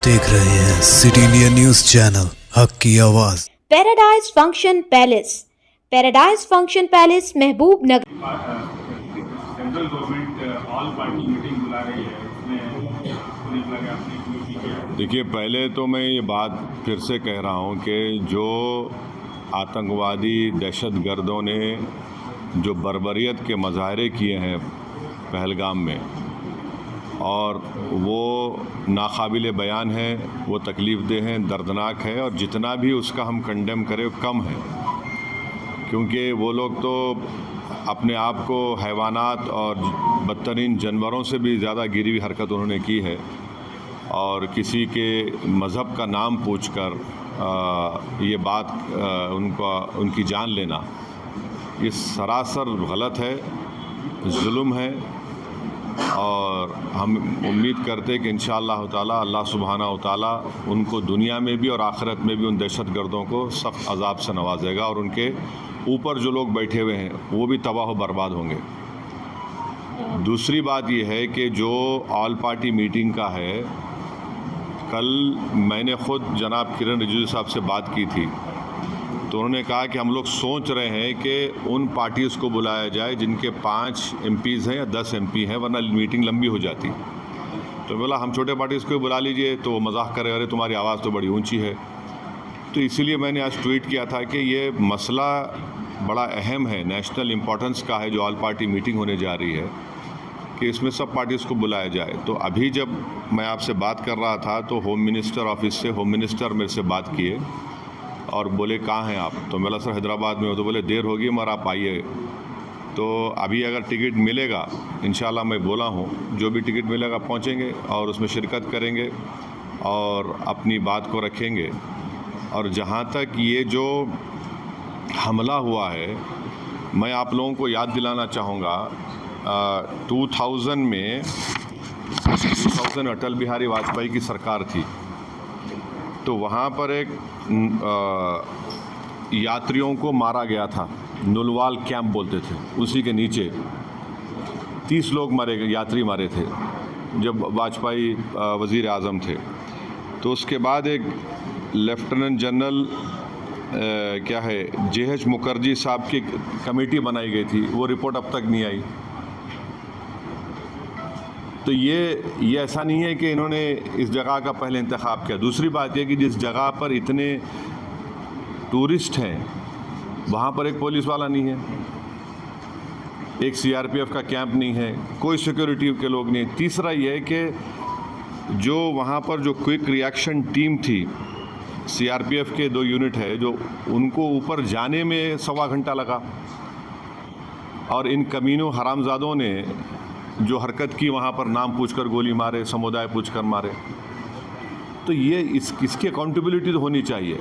देख रहे हैं सिटी इंडिया न्यूज चैनल, हक की आवाज। Paradise Function Palace, Paradise Function Palace Mahbubnagar. Central government all party meeting बुला रही है, उसमें देखिए, पहले तो मैं ये बात फिर से कह रहा हूँ कि जो आतंकवादी दहशतगर्दों ने जो बर्बरियत के मुजाहरे किए हैं पहलगाम में, और वो नाकाबिले बयान है, वो तकलीफ़देह हैं, दर्दनाक है, और जितना भी उसका हम कंडेम करें वो कम है, क्योंकि वो लोग तो अपने आप को हैवानात और बदतरीन जानवरों से भी ज़्यादा गिरी हुई हरकत उन्होंने की है। और किसी के मज़हब का नाम पूछकर ये बात उनकी जान लेना, ये सरासर गलत है, जुल्म है। और हम उम्मीद करते हैं कि इंशाअल्लाह ताला अल्लाह सुब्हानहू ताला उनको दुनिया में भी और आखिरत में भी उन दहशतगर्दों को सख्त अजाब से नवाजेगा, और उनके ऊपर जो लोग बैठे हुए हैं वो भी तबाह बर्बाद होंगे। दूसरी बात ये है कि जो ऑल पार्टी मीटिंग का है, कल मैंने ख़ुद जनाब किरण रिजिजू साहब से बात की थी, तो उन्होंने कहा कि हम लोग सोच रहे हैं कि उन पार्टीज़ को बुलाया जाए जिनके 5 MPs हैं या 10 MP हैं, वरना मीटिंग लंबी हो जाती। तो बोला हम छोटे पार्टीज़ को बुला लीजिए, तो वो मजाक करे, अरे तुम्हारी आवाज़ तो बड़ी ऊंची है। तो इसीलिए मैंने आज ट्वीट किया था कि ये मसला बड़ा अहम है, नेशनल इम्पोर्टेंस का है, जो ऑल पार्टी मीटिंग होने जा रही है, कि इसमें सब पार्टीज़ को बुलाया जाए। तो अभी जब मैं आपसे बात कर रहा था तो होम मिनिस्टर ऑफिस से होम मिनिस्टर मेरे से बात किए और बोले कहाँ हैं आप? तो मैं बोला सर हैदराबाद में हो। तो बोले देर होगी मगर आप आइए। तो अभी अगर टिकट मिलेगा, इंशाल्लाह मैं बोला हूँ, जो भी टिकट मिलेगा पहुँचेंगे और उसमें शिरकत करेंगे और अपनी बात को रखेंगे। और जहाँ तक ये जो हमला हुआ है, मैं आप लोगों को याद दिलाना चाहूँगा, 2000 में अटल बिहारी वाजपेयी की सरकार थी, तो वहाँ पर एक यात्रियों को मारा गया था, नुलवाल कैंप बोलते थे, उसी के नीचे 30 लोग मारे गए, यात्री मारे थे जब वाजपेयी वज़ीर आज़म थे। तो उसके बाद एक लेफ्टिनेंट जनरल क्या है JH मुखर्जी साहब की कमेटी बनाई गई थी, वो रिपोर्ट अब तक नहीं आई। तो ये ऐसा नहीं है कि इन्होंने इस जगह का पहले इंतखाब किया। दूसरी बात यह कि जिस जगह पर इतने टूरिस्ट हैं वहाँ पर एक पुलिस वाला नहीं है, एक CRPF का कैंप नहीं है, कोई सिक्योरिटी के लोग नहीं है। तीसरा ये है कि जो वहाँ पर जो क्विक रिएक्शन टीम थी, CRPF के 2 यूनिट है, जो उनको ऊपर जाने में 1.25 घंटा लगा, और इन कमीनों हरामजादों ने जो हरकत की, वहाँ पर नाम पूछकर गोली मारे, समुदाय पूछकर मारे। तो ये इसकी अकाउंटेबिलिटी तो होनी चाहिए।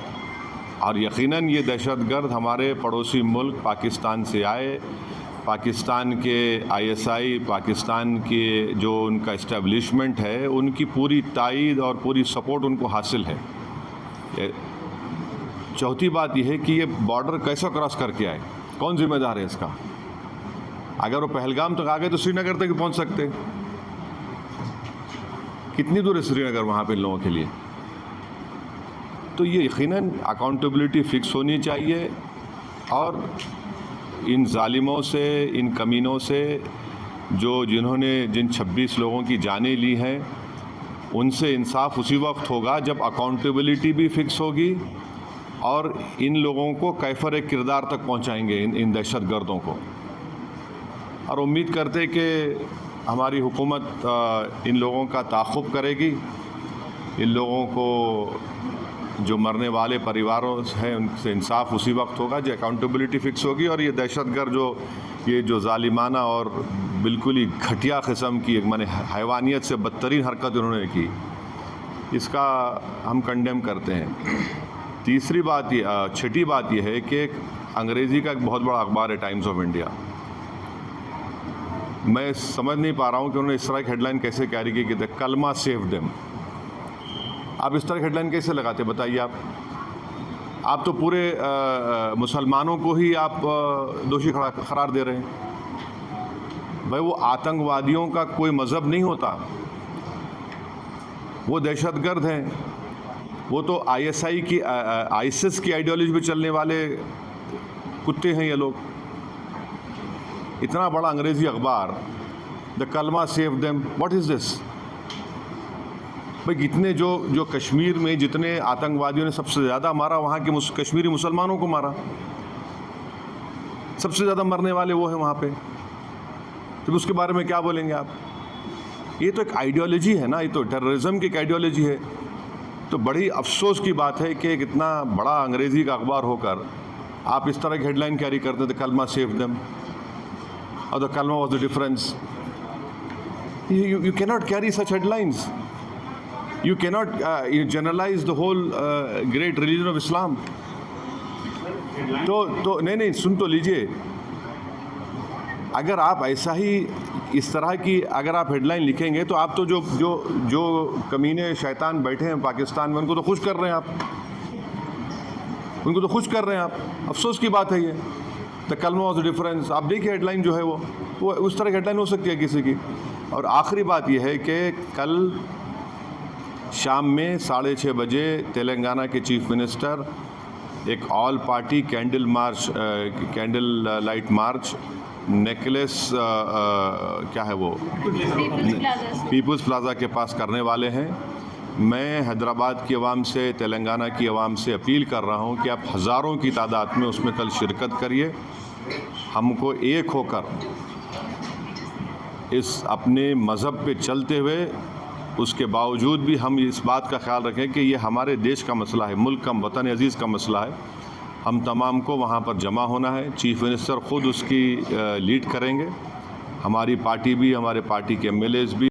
और यकीनन ये दहशतगर्द हमारे पड़ोसी मुल्क पाकिस्तान से आए, पाकिस्तान के ISI, पाकिस्तान के जो उनका इस्टेब्लिशमेंट है, उनकी पूरी तायीद और पूरी सपोर्ट उनको हासिल है। चौथी बात यह है कि ये बॉर्डर कैसे क्रॉस करके आए, कौन जिम्मेदार है इसका? अगर वो पहलगाम तक आ गए तो श्रीनगर तक पहुंच सकते। कितनी दूर है श्रीनगर वहाँ पे लोगों के लिए? तो ये यकीनन अकाउंटेबिलिटी फ़िक्स होनी चाहिए, और इन जालिमों से, इन कमीनों से, जिन 26 लोगों की जानें ली हैं, उनसे इंसाफ उसी वक्त होगा जब अकाउंटेबिलिटी भी फ़िक्स होगी और इन लोगों को कैफर किरदार तक पहुँचाएँगे, इन दहशतगर्दों को। और उम्मीद करते कि हमारी हुकूमत इन लोगों का ताक़ुब करेगी, इन लोगों को जो मरने वाले परिवारों हैं उनसे इंसाफ उसी वक्त होगा जब अकाउंटेबिलिटी फ़िक्स होगी। और ये दहशतगर्द जो ज़ालिमाना और बिल्कुल ही घटिया किस्म की, माने हैवानियत से बदतरीन हरकत उन्होंने की, इसका हम कंडेम करते हैं। तीसरी बात छठी बात यह है कि अंग्रेज़ी का एक बहुत बड़ा अखबार है टाइम्स ऑफ इंडिया, मैं समझ नहीं पा रहा हूँ कि उन्होंने इस तरह की हेडलाइन कैसे कैरी की कि कलमा सेव देम। आप इस तरह की हेडलाइन कैसे लगाते, बताइए आप तो पूरे मुसलमानों को ही आप दोषी करार दे रहे हैं। भाई वो आतंकवादियों का कोई मज़हब नहीं होता, वो दहशतगर्द हैं, वो तो आईएसआई की आईसिस की आइडियोलॉजी पे चलने वाले कुत्ते हैं ये लोग। इतना बड़ा अंग्रेज़ी अखबार, द कलमा save them, what is this? भाई कितने जो कश्मीर में जितने आतंकवादियों ने सबसे ज़्यादा मारा, वहाँ के कश्मीरी मुसलमानों को मारा, सबसे ज़्यादा मरने वाले वो हैं वहाँ पे। तो उसके बारे में क्या बोलेंगे आप? ये तो एक आइडियोलॉजी है ना, ये तो टेररिज्म की एक आइडियोलॉजी है। तो बड़ी अफसोस की बात है कि इतना बड़ा अंग्रेज़ी का अखबार होकर आप इस तरह की हेडलाइन कैरी करते थे, कलमा सेव देम और द कलमा was the difference. You cannot carry such headlines. You cannot you generalize the whole great religion of Islam. तो नहीं सुन तो लीजिए, अगर आप ऐसा ही इस तरह की अगर आप हेडलाइन लिखेंगे तो आप तो जो कमीने शैतान बैठे हैं पाकिस्तान में, उनको तो खुश कर रहे हैं आप, उनको तो खुश कर रहे हैं आप। अफसोस की बात है ये। द कलमा वाज द डिफरेंस, आप देखिए हेडलाइन जो है वो उस तरह की हेडलाइन हो सकती है किसी की। और आखिरी बात यह है कि कल शाम में 6:30 बजे तेलंगाना के चीफ मिनिस्टर एक all party candle light march necklace क्या है वो पीपल्स प्लाजा के पास करने वाले हैं। मैं हैदराबाद की आवाम से, तेलंगाना की आवाम से अपील कर रहा हूं कि आप हज़ारों की तादाद में उसमें कल शिरकत करिए। हमको एक होकर इस अपने मज़हब पे चलते हुए उसके बावजूद भी हम इस बात का ख्याल रखें कि ये हमारे देश का मसला है, मुल्क का, वतन अज़ीज़ का मसला है। हम तमाम को वहाँ पर जमा होना है। चीफ मिनिस्टर ख़ुद उसकी लीड करेंगे, हमारी पार्टी भी, हमारे पार्टी के MLAs भी।